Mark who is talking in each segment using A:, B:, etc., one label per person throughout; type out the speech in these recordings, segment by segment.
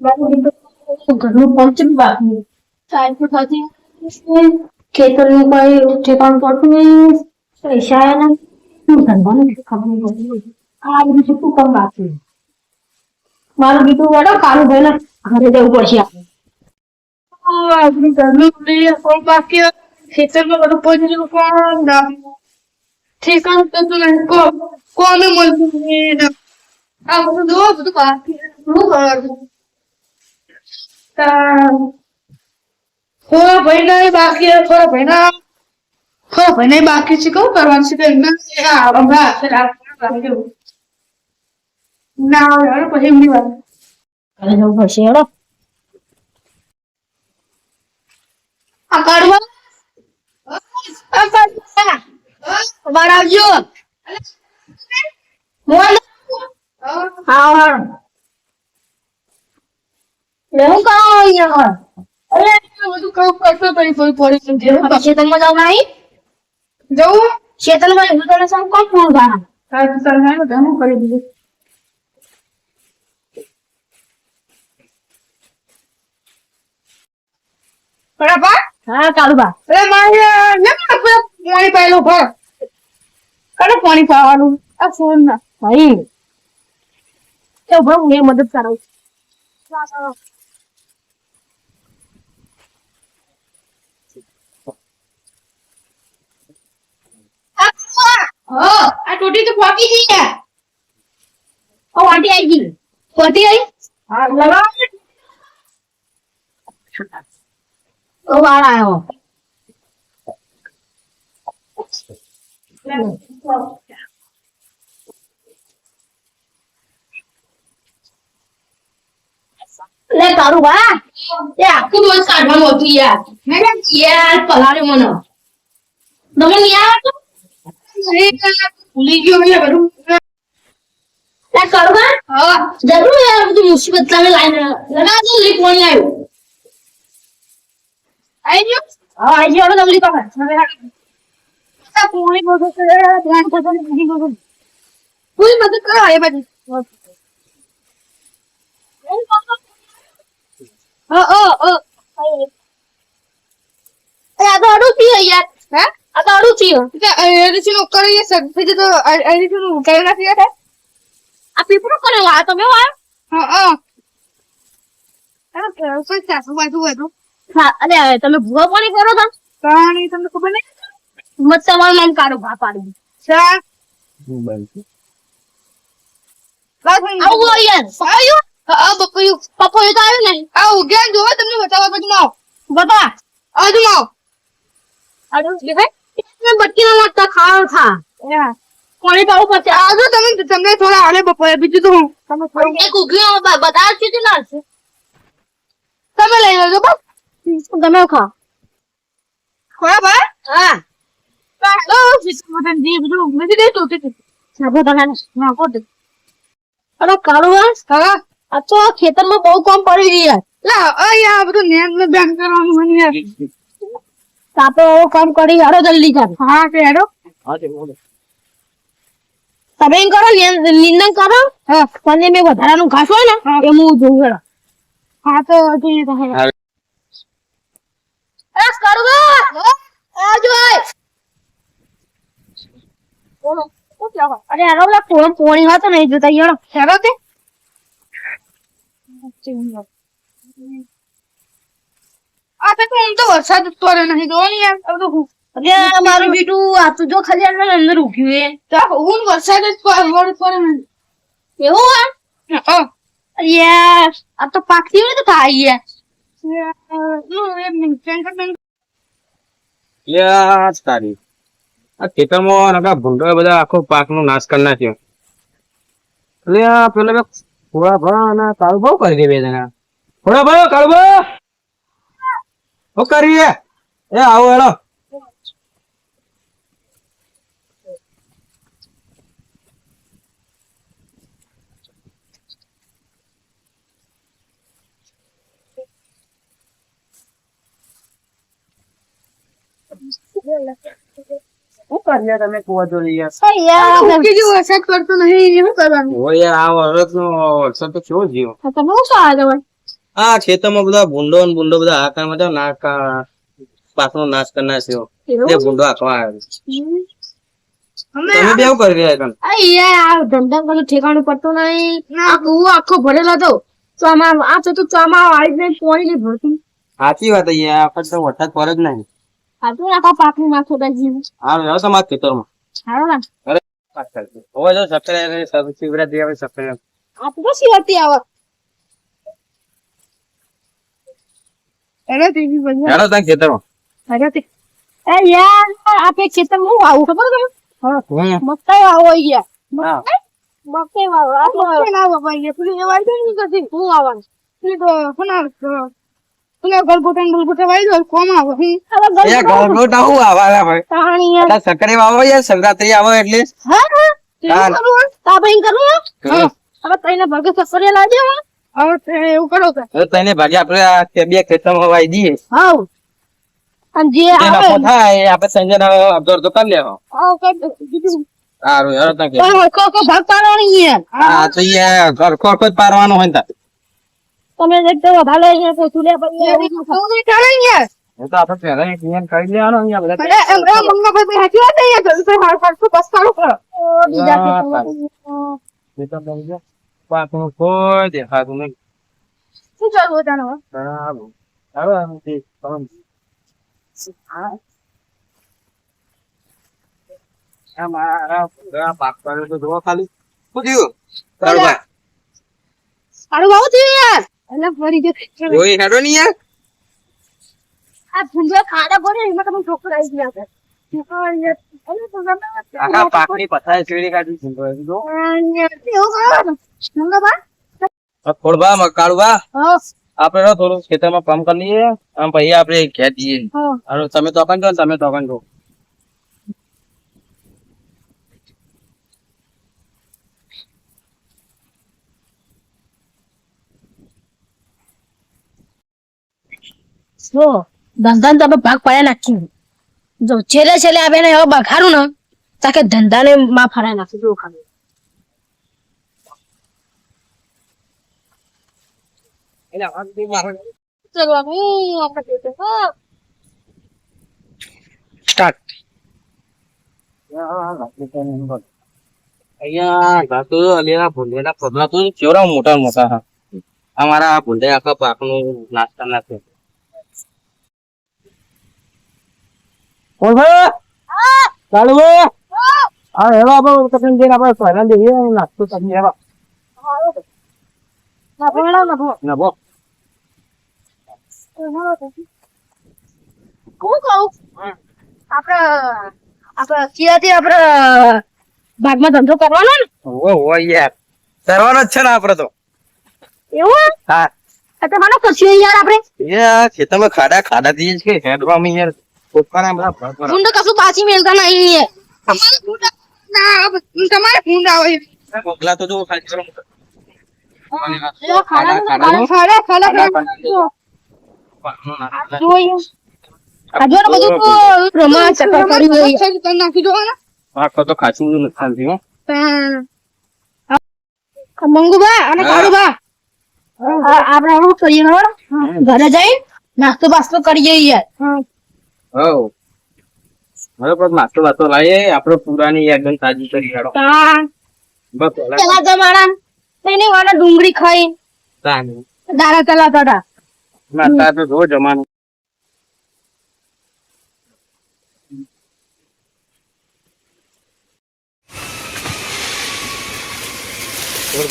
A: ઘરનું પહોંચી બાકી ટાઈમ પર થતી ખેતરનું કોઈ ઠેકાણું પડતું નહીં પૈસા એના શું ધંધાનું ખબર નહીં પડતી આ બધું શું કામ બાકી મારું બીજું વડો કાળું ભાઈ ઘરે જવું પડશે આપણે ઘરનું કોઈ બાકી ખેતરમાં બધું પહોંચી કોણ ઠેકાણું થતું નહીં કોને મળતું નહીં આ બધું જોવો બધું બાકી શું કરવાનું થોડા ભાઈ બાકી થોડા ભાઈ બાકી છે કહું કરવાનું છે ના પછી એમની વાત ઘરે જવું પડશે હેડો આ કાઢવા બાર આવજો હા લેવું કરો અહીંયા અરે બધું કામ કરતો પડી પડી ખેતરમાં જાવ નહીં જવું ખેતરમાં હું તને સમ કોણ ફોન કરા કાઈ સરનાનો ધમો કરી દીધું બરાબર હા કાલુબા અરે મારે પાણી પાયલો ભર કને પાણી પાવાનું આ ફોન ના ભાઈ તો ભર હું મદદ કરાવું આ ટોટી તો ફોકી ગઈ છે ઓ આંટી આવી ગઈ ફોટી આવી હા લગાવ ઓ વાળ આવ્યો લે તારું બા એ આખું દિવસ કાઢવાનું હતું યાર મેં યાર પલાળ્યો મને તમને યાર ભૂલી ગયો મેં બધું લે કરવા હા જરૂર યાર બધું મુસીબત તમે લાઈન લગા દો લે ફોન આવ્યો આઈ ગયો હા આઈ ગયો તમને પાસે હવે આ પૂરી બોલો છે ધ્યાન કરજો નહીં બોલો પૂરી મદદ કરો એ બધી આ તો અડું થયો યાર હે આ તો અડું થયો એરીથી નો કરીએ સગફી તો એરીથી નો કરી નાખી છે આ પીપરો કરે આ તમે વા હા અરે કોઈ સાસુ બાજુ હતું હા અરે તમે ભૂવા પાણી કરો તો પાણી તમને ખબર નહીં મત તમારું નામ કાઢો ભા પાડી સર આવો યાર આયો પપ્પા તો આવ્યું નહીં આ ઉગ્યા જોવે તમને બતાવવા પછી આવ બતા આજુ આવ આજુ દેખાય બટકી ના લાગતા ખાવ થા પાણી પાવું પડશે આજુ તમને થોડા આલે બપોરે બીજું તો હું તમે એક ઉગ્યો બતા છે ના છે તમે લઈ લેજો બસ તમે ખા ખોયા ભાઈ હા પાડો ફિસમટન દી બધું મેં દે તો તે સાબો તને ના કોટ અરે કાળો હા આ તો ખેતરમાં બહુ કામ પડી ગઈ યાર લા આ બધું નેમ ને બેન કરવાનું મને યાર સાપે ઓ કામ કરી હારો જલ્દી કર હા કે હારો હા તે બોલો તમે કરો નિંદન કરો હા પણ મે વધારાનું ઘાસ હોય ને એ હું જોઉં હા તો જોઈએ તો હે એસ કરો આજો બોલો અરે આરો લા પોણી હતો નહીં જોતા યાર હેરો તે આ તો વરસાદ પડે નહીં જો ને યાર અરે મારું બીટું આ તો જો ખાલી અંદર ઉગ્યું એ તો હું વરસાદ જ પડે નહીં એવું હા યાર આ તો પાકતી હોય તો થાય
B: યાર તારી આ ખેતરમાં નકા ભૂંડો બધા આખો પાક નો નાશ કરી નાખ્યો એટલે આ પેલા થોડા ભરા અને કાળુ બહુ કરી દે બે જણા થોડા ભરો કાળુ બહુ કરીએ એ આવો હેડો તમે કુવા જો
A: વરસાદ પડતો નહીં એવું કરવાનું
B: યાર આ વરસ નો વરસાદ તો કેવો જીવો
A: તમે શું આવે
B: આ ખેતરમાં બધા ભૂંડો ને ભૂંડો બધા આકાર માટે પાકનો નાશ કરનાર છે તે ભૂંડો આખવા આવ્યો છે. તમે બે શું કરી રહ્યા છો?
A: આ ધંધા કશું ઠેકાણું પડતું નહીં. આ કૂવો આખો ભરેલો હતો. આ તો ચોમા વાળી ને પોણી ની ભરતી.
B: સાચી વાત અહીંયા આપણે તો વરસાદ પડે જ નહીં.
A: આ તો આખા પાકનું નાખો જીવ.
B: હારું જાઓ તમારા ખેતરમાં.
A: હારો ના
B: હવે જો શિવરાત્રી આવે સપ્ટેમ્બર.
A: આ તો શિવરાત્રી આવે. અરે તેવી બધી
B: હેડો તારા ખેતરમાં.
A: અરે તે એ યાર આપે ખેતરમાં હું આવું ખબર તમને? મકાઈ આવો યાર.
B: હા.
A: મકાઈ વાવો. આ મકાઈ ના બાબા યાર. તું એ વાઈ નહીં કરતી. હું આવવાનું. તું તો ફનાર ગલગોટા વાઈ દો કોમ આવો.
B: ગલગોટા હું આવા ભાઈ.
A: તાણી યાર.
B: સક્કરી વાવો યાર શિવરાત્રી આવે એટલે.
A: હા તા ભાઈ કરું. હા હવે તઈને ભાગે સફરે લાગે હવે એવું કરો કે
B: તઈને ભાગે આપણે બે ખેતરમાં વાઈ દઈએ.
A: હા અને જે આવે
B: થાય આપણે સંજય અબ્દુલ તો કરી લેવો.
A: આવ કઈ
B: સારું યાર તને
A: કો ભાગ પાડવાની યાર.
B: હા તો યાર ઘર ખોર કોઈ પારવાનો હોય ને
A: તમે એકદમ ભાલે અહીંયા કોઈ ચૂલે પર ચાલે યાર.
B: એ તો આપણે પહેલા એક નિયમ કરી લેવાનો અહીંયા બધા.
A: અરે એમ મંગાભાઈ હાચી વાત યાર જલ્દી હાર પાડો બસ કાઢો કરો.
B: એ તો બહુ પાકનું કોઈ દેખાતું નહીં.
A: શું ચાલુ જાણો
B: બરાબર. હવે આમ તે કોણ મારા પૂરા પાક પર તો જોવા ખાલી શું થયું તારું ભાઈ
A: સારું ભાવ થયું યાર. એટલે ફરી ગયો
B: જોઈ હેડો નહીં યાર.
A: આ ભૂંજા ખાડા પડે એમાં તમે છોકરા આવી ગયા છે.
B: આખા પાકની પથારી ચીડી કાઢી છે જો. ખોડબા મકાળબા આપણે થોડું ખેતરમાં કામ કરી લઈએ આમ પછી આપણે ઘેર જઈએ. તમે તો દો તમે તો દો.
A: ધંધા તો ભાગ પાડ્યા નાખ્યું. જો છેલ્લે છેલ્લે આવે ને હવે બખારું ને તાકે ધંધા ને માં ફરાય નાખી જો ખાલી.
B: સ્ટાર્ટ. અહીંયા ઘાતો અલેરા ભૂંડેલા પગલા તો કેવડા મોટા મોટા હા. અમારા ભૂંડે આખા પાકનું નાશ કરનાર છે. ચાલુ હા હેવા આપણે તકલીફ જઈને આપણે પહેલા દઈએ નાસ્તો તમને હેવા નભો
A: ભાગમાં ધંધો કરવાનો ને
B: ઓ યાર કરવાનો જ છે ને આપડે તો.
A: એવું
B: હા
A: તમારો કરશું યાર આપણે
B: યાર ખેતરમાં ખાડા ખાડા દઈએ છે હેડવામાં યાર પોતાના બધા ભર
A: ફૂંડ કશું પાછી મેલતા નહીં તમારે ફૂંડ આવે
B: પગલા તો જો ખાલી કરો. આખો તો ખાસું નુકસાન થયું.
A: મંગુબા અને કાળુબા આપણે શું કરીએ ખબર ઘરે જઈ નાસ્તો બાસ્તો કરીએ યાર.
B: હવ હવે પણ નાસ્તો વાસ્તો લાવીએ આપડે પુરાની એકદમ તાજી કરી હેડો.
A: પેલા જમાના તેને વાળા ડુંગળી ખાઈ દારા ચલાતા હતા.
B: નાસ્તા તો જો જમાનું.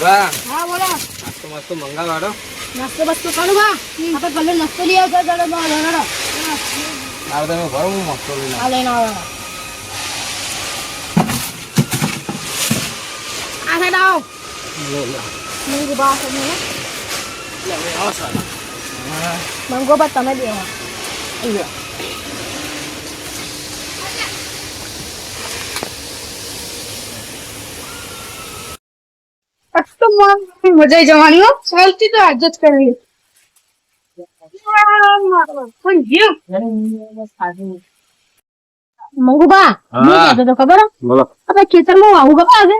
A: હા બોલો
B: નાસ્તો મસ્તો મંગાવાડો.
A: નાસ્તો બાસ્તો કાઢો બા આપણે ભલે નાસ્તો લઈ આવતા ચાલો બા લગાડો
B: આ તમે ભરો હું મસ્તો લઈને
A: આ લઈને આવો આ સાઈડ આવો મંગુ બા તમે મંગો બા તમે દેવા મજા જવાની હો ચાલતી તો આજ જ કરવી મંગુબા હું કહેતો તો ખબર
B: બોલો
A: આપણે ખેતરમાં આવું ખબર આજે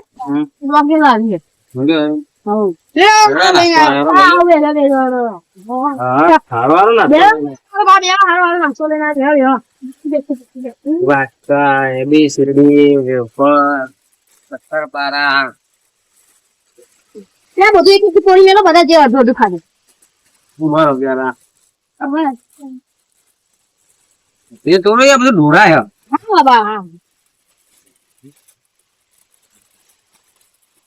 A: વાગે લાવીએ લે
B: હેરો
A: લઈને
B: નાસ્તો,
A: આવ.
B: હેરો. હા, ખાવાનું ના વાટકા, એબીસીડી, વેફર, શક્કરપારા.
A: ત્યાં બધું એક એક પોણી મેલો બધા જે અડધું અડધું ખાધું.
B: બરો પ્યારા. એ તો આ બધું ઢોરા હે.
A: હા બાબા હા.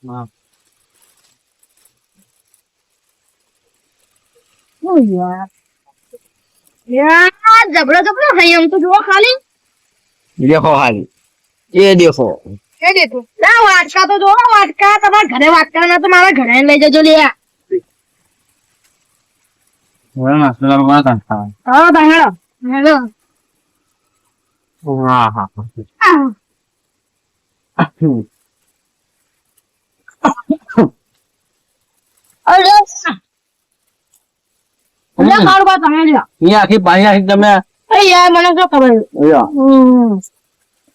B: હા.
A: ઓ યાર. યાર જબરો હૈ એમ તો જુઓ ખાલી.
B: દેખો હાલ. એ દેખો.
A: એ દેખો. ના વાટકા તો જોવો વાટકા તમારા ઘરે વાટકા ના તો મારા ઘરે લઈ જજો લે.
B: bueno, nació la buena cansada.
A: હા બાહેડો. હેલો.
B: Ajá.
A: અરે અરે મારું વાત તમે લ્યો.
B: Ini aquí banyak hidupnya.
A: એ યાર મને શું ખબર.
B: Iya.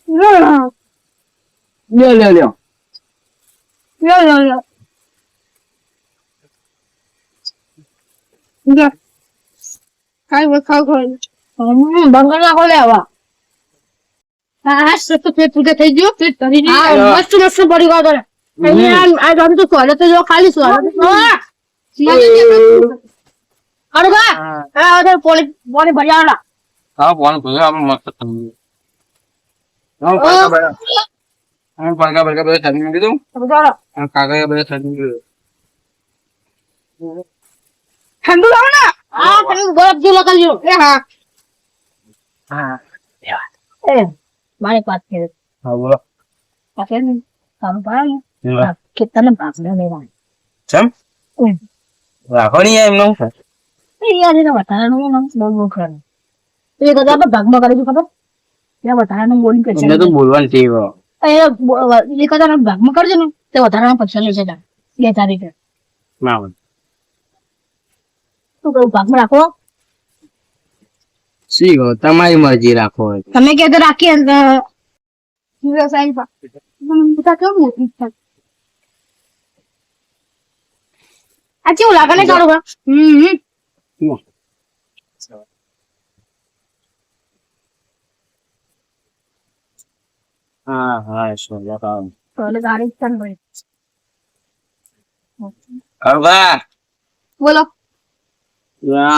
B: Lihat.
A: લ્યો. ખાવ. બંગર નાખો લે આવા. હા સત પેટ પૂજા થઈ ગયો પેટ ભરી ગયું.
B: હા.
A: મસ્ત પડી ગયો તો. આ ગામ તો સોલે તો જો ખાલી સોલે. અરે બા આ ઓર પોણી ભરી આવડા.
B: Ah, bueno, pues ya vamos a también. No, para acá, pero también gitu.
A: સમજાવો.
B: Kakak ya boleh también gitu.
A: ઠંડુ લાવો ને. હા ઠંડુ બરફ જેવું લગાડજો. એ હા.
B: Ah, ya.
A: એ મારી વાત કે
B: Ah, boleh.
A: પાસે કામ પાડો.
B: Ya.
A: કેટલાને ભાગને લેવા.
B: Sam? Lah, kau ni yang nong.
A: એ યાર એને વધારાનું નામ બહુ ખરું. એ કદાચ આપણે ભાગમાં કરી ખબર. ત્યાં વધારાનું બોલી કરશે.
B: Ini tuh buluan sih, bro.
A: એ કદાચ ભાગમાં કરજો ને તે વધારાના પૈસા લેશે ત્યાં 2 તારીખે.
B: Mau.
A: શું કહું ભાગમાં રાખો.
B: Sih, kau tamai maju rakho.
A: તમે કે તો રાખીએ ને વ્યવસાય પા બધા કેવું મોટી છે. આ કેવું લાગે ને સારું બા.
B: Ah, eso ya tahu.
A: એટલે ગાડી ચાલ ભાઈ.
B: Apa?
A: બોલો.
B: Ya,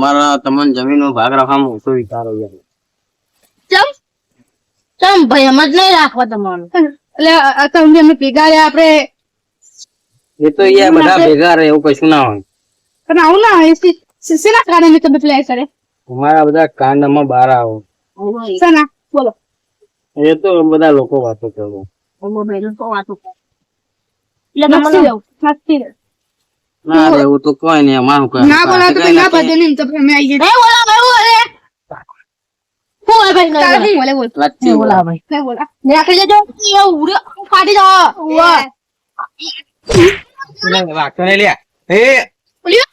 B: મારા teman જમીનનો ભાગ રાખવામાં ઓછો વિચાર હોય છે.
A: ચમ ભાઈ એમ જ નહીં રાખવા તમારું. એટલે તમે અમે ભેગા રહ્યા આપણે
B: એ તો યાર બધા ભેગા રહે એવું કશું ના હોય.
A: પણ આવું ના હોય શેના કારણે તમે પ્લે કરે.
B: અમારા બધા કાંડમાં બહાર આવો.
A: શેના બોલો.
B: એ તો બધા લોકો વાતો કરે. ના રે એવું તો કોઈ નહીં અમારું કઈ.
A: ના બોલા તો ના બધે નહીં તો અમે આવી ગયા. નહીં બોલા ભાઈ બોલે. હું ભાઈ નહીં બોલે બોલ.
B: લચ્છી બોલા
A: ભાઈ. નહીં બોલા. ને આખી જજો એ ઉડે ફાટી જાવ. વાહ.
B: વાગતો નહીં લ્યા. એ
A: બોલ્યો.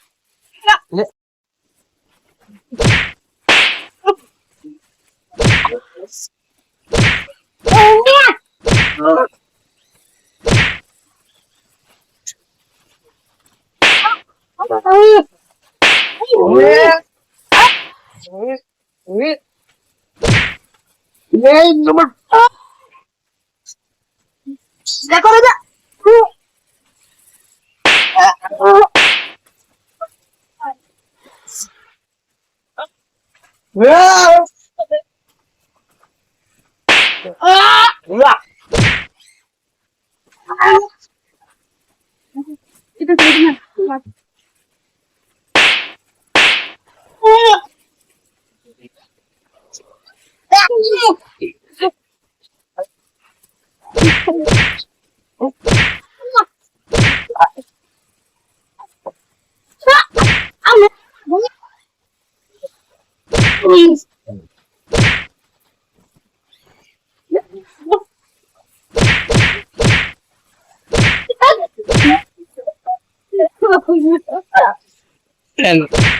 A: देखो राजा itu sebenarnya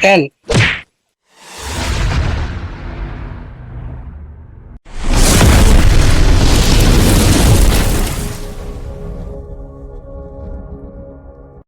B: ten